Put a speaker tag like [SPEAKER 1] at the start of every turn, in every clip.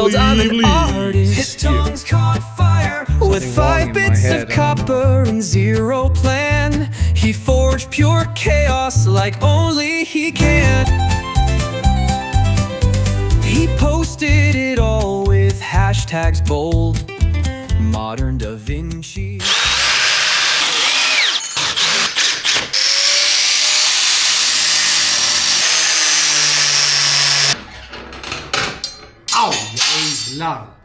[SPEAKER 1] world, I'm an artist. His tongue's caught fire with 5 bits of copper and 0 plan. He forged pure chaos like only he can. He posted it all with hashtags bold. Modern Da Vinci.
[SPEAKER 2] Au, jävlar!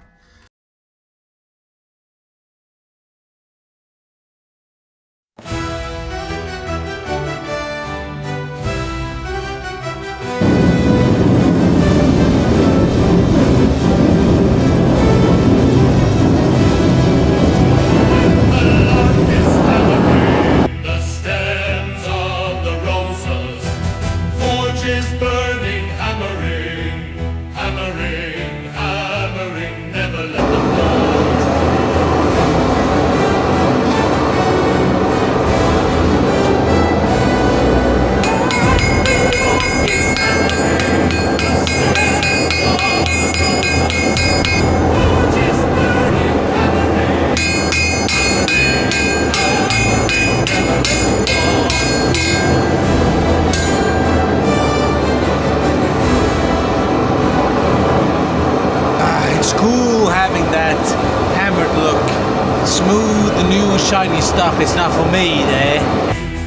[SPEAKER 2] Smooth, the new shiny stuff, it's not for me, eh?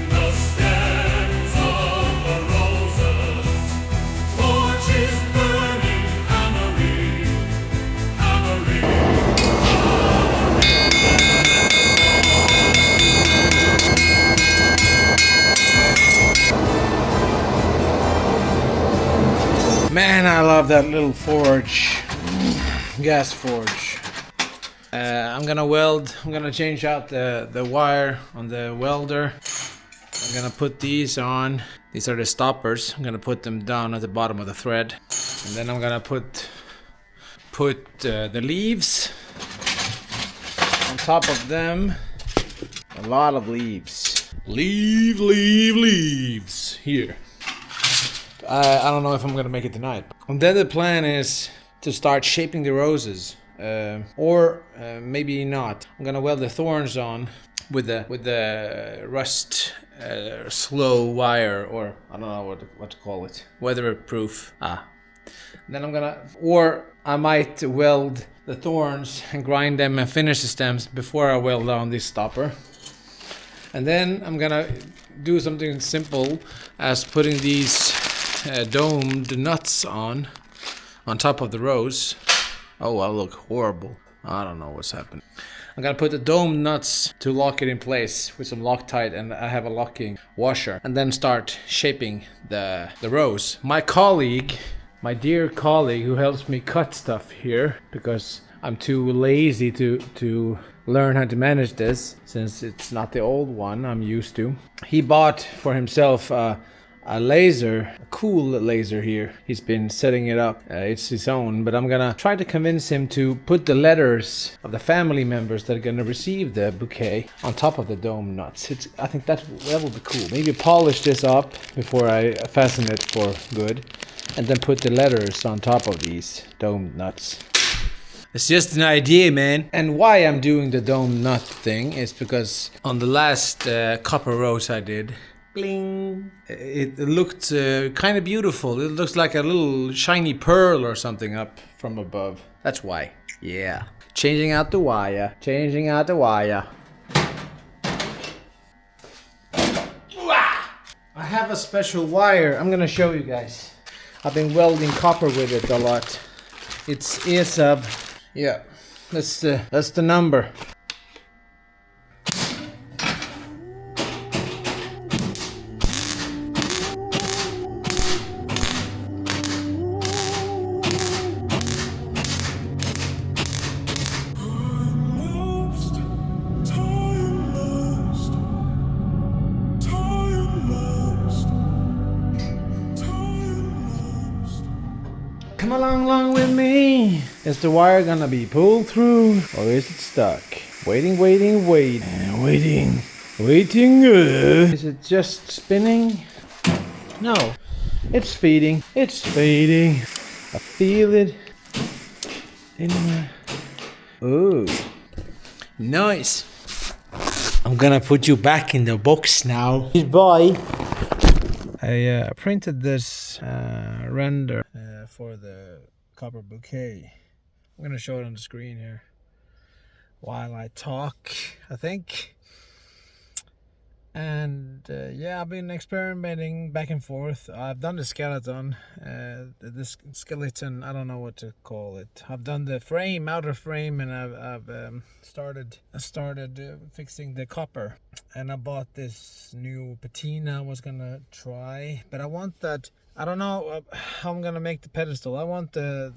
[SPEAKER 3] The stems of the roses, torches burning, hammering, hammering.
[SPEAKER 2] Man, I love that little forge. Gas forge. I'm gonna change out the wire on the welder. I'm gonna put these on. These are the stoppers. I'm gonna put them down at the bottom of the thread. And then I'm gonna put the leaves on top of them. A lot of leaves. Leaves. Here. I don't know if I'm gonna make it tonight. And then the plan is to start shaping the roses. Or maybe not. I'm gonna weld the thorns on with the rust slow wire, or I don't know what to call it, weatherproof. Then I might weld the thorns and grind them and finish the stems before I weld on this stopper. And then I'm gonna do something simple as putting these domed nuts on top of the rose. Oh, I look horrible. I don't know what's happening. I'm gonna put the dome nuts to lock it in place with some Loctite, and I have a locking washer, and then start shaping the rose. My dear colleague who helps me cut stuff here, because I'm too lazy to learn how to manage this, since it's not the old one I'm used to. He bought for himself a laser, a cool laser here. He's been setting it up. It's his own, but I'm gonna try to convince him to put the letters of the family members that are gonna receive the bouquet on top of the dome nuts. I think that will be cool. Maybe polish this up before I fasten it for good, and then put the letters on top of these dome nuts. It's just an idea, man. And why I'm doing the dome nut thing is because on the last copper rose I did, bling, it looked kind of beautiful. It looks like a little shiny pearl or something up from above. That's why. Yeah. Changing out the wire. I have a special wire. I'm gonna show you guys. I've been welding copper with it a lot. It's ESAB. Yeah, that's the number. Come along with me. Is the wire gonna be pulled through, or is it stuck? Waiting. Is it just spinning? No, it's feeding. I feel it. Anyway. Ooh. Nice. I'm gonna put you back in the box now. Goodbye. I printed this render for the copper bouquet. I'm gonna show it on the screen here while I talk, I think. And yeah, I've been experimenting back and forth. I've done the skeleton, this skeleton, I don't know what to call it. I've done the frame, outer frame, and I've started fixing the copper. And I bought this new patina I was gonna try, but I want that. I don't know how I'm gonna make the pedestal. I want the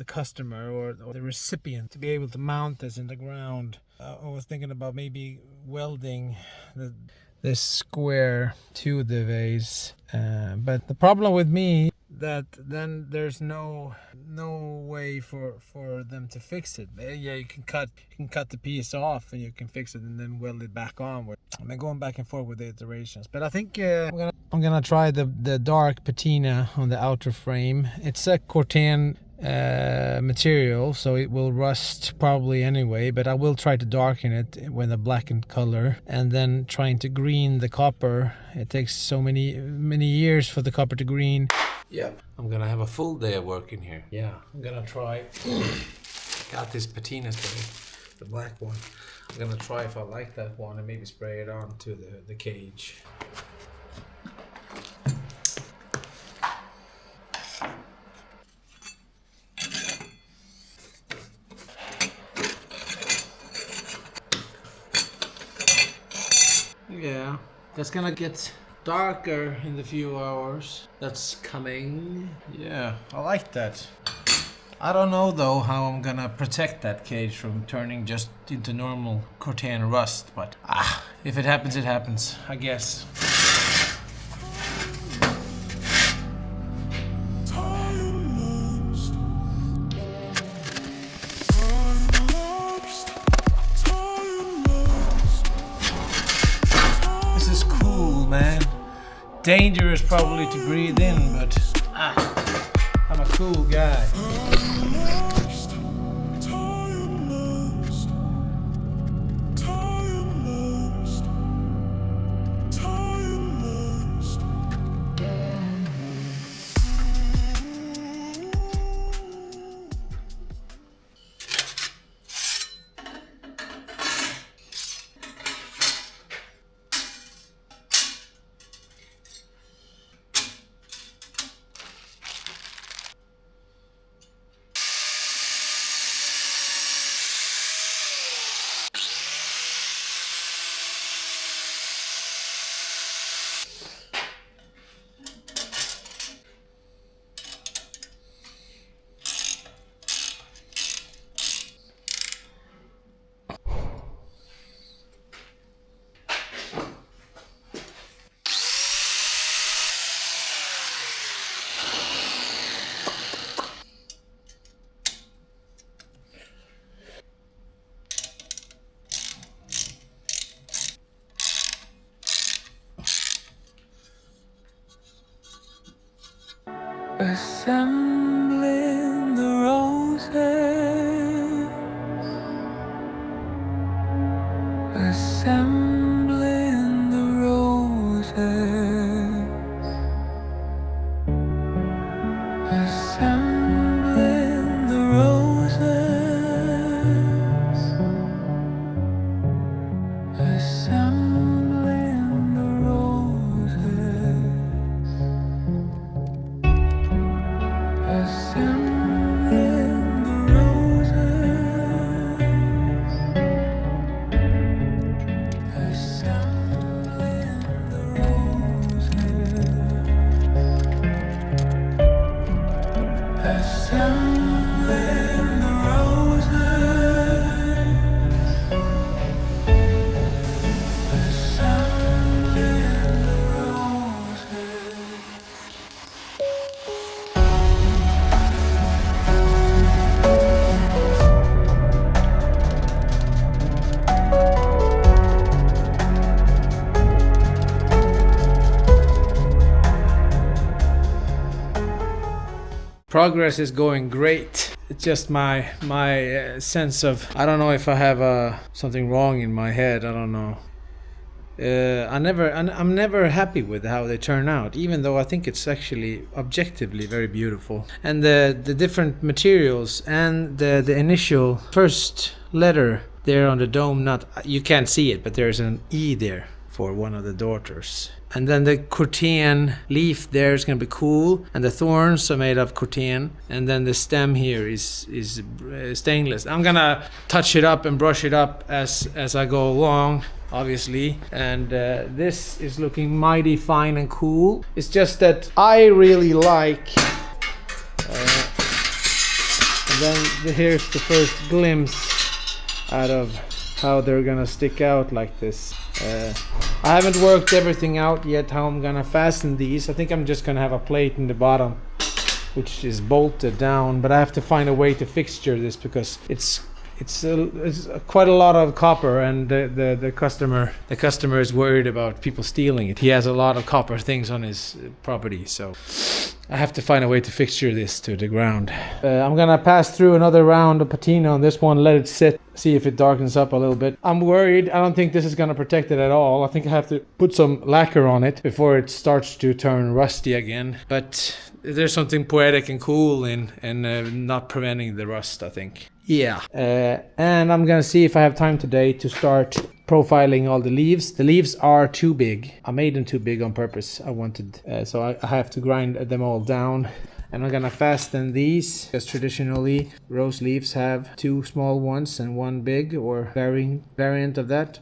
[SPEAKER 2] customer or the recipient to be able to mount this in the ground. I was thinking about maybe welding this square to the vase, but the problem with me that then there's no way for them to fix it. Yeah, you can cut the piece off and you can fix it and then weld it back on. I've been going back and forth with the iterations, but I think I'm gonna try the dark patina on the outer frame. It's a Corten material, so it will rust probably anyway, but I will try to darken it with a blackened color, and then trying to green the copper. It takes so many years for the copper to green. Yeah, I'm gonna have a full day of work in here. Yeah, I'm gonna try. Got this patina spray, the black one. I'm gonna try if I like that one and maybe spray it on to the cage. Yeah, that's gonna get darker in the few hours that's coming. Yeah, I like that. I don't know though how I'm gonna protect that cage from turning just into normal Corten rust, but if it happens, it happens, I guess. This is cool, man. Dangerous probably to breathe in, but I'm a cool guy. Assembling the roses, assembling the roses, assembling the roses, assembling the roses. Assembling the roses, assembling the roses, assembling the roses, assembling the roses. Progress is going great. it's just my sense of, I don't know if I have something wrong in my head. I don't know. I'm never happy with how they turn out, even though I think it's actually objectively very beautiful. And the different materials and the initial first letter there on the dome, not, you can't see it, but there's an E there for one of the daughters. And then the Cortian leaf there is going to be cool, and the thorns are made of Cortian, and then the stem here is stainless. I'm gonna touch it up and brush it up as I go along, obviously, and this is looking mighty fine and cool. It's just that I really like, and then here's the first glimpse out of how they're gonna stick out like this. I haven't worked everything out yet, how I'm gonna fasten these. I think I'm just gonna have a plate in the bottom which is bolted down, but I have to find a way to fixture this because it's quite a lot of copper, and the customer is worried about people stealing it. He has a lot of copper things on his property, so I have to find a way to fixture this to the ground. I'm gonna pass through another round of patina on this one, let it sit, see if it darkens up a little bit. I'm worried, I don't think this is gonna protect it at all. I think I have to put some lacquer on it before it starts to turn rusty again. But there's something poetic and cool in not preventing the rust, I think. Yeah, and I'm gonna see if I have time today to start profiling all the leaves. The leaves are too big. I made them too big on purpose. I wanted, so I have to grind them all down. And I'm gonna fasten these, because traditionally rose leaves have 2 small ones and 1 big, or variant of that.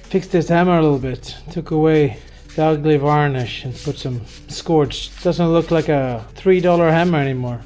[SPEAKER 2] Fixed this hammer a little bit, took away the ugly varnish and put some scorch. Doesn't look like a $3 hammer anymore.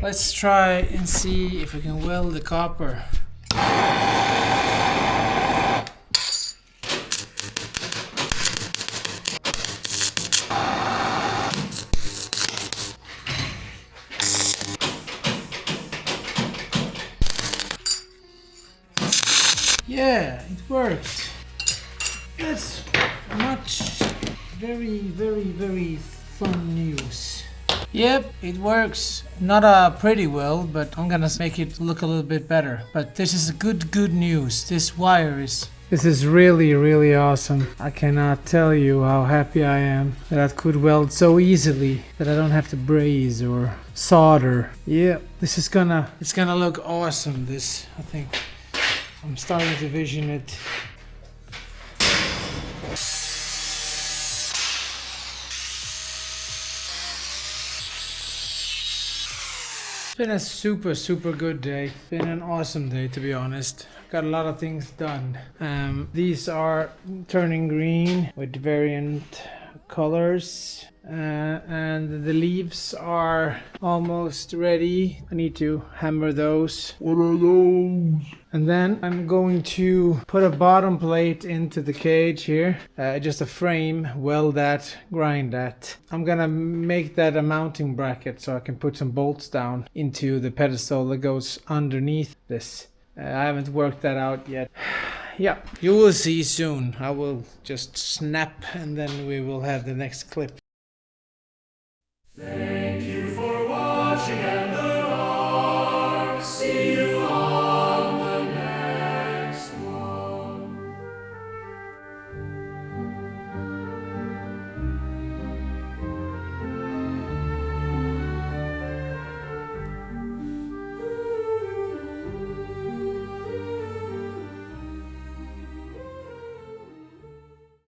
[SPEAKER 2] Let's try and see if we can weld the copper. Yeah, it worked. That's very fun news. Yep, it works. Not a pretty weld, but I'm gonna make it look a little bit better. But this is good news. This wire is... This is really awesome. I cannot tell you how happy I am that I could weld so easily, that I don't have to braze or solder. Yeah, this is gonna... It's gonna look awesome, this, I think. I'm starting to vision it. It's been a super good day. Been an awesome day, to be honest. Got a lot of things done. These are turning green with variant colors. And the leaves are almost ready. I need to hammer those. What are those? And then I'm going to put a bottom plate into the cage here. Just a frame, weld that, grind that. I'm gonna make that a mounting bracket so I can put some bolts down into the pedestal that goes underneath this. I haven't worked that out yet. Yeah, you will see soon. I will just snap and then we will have the next clip.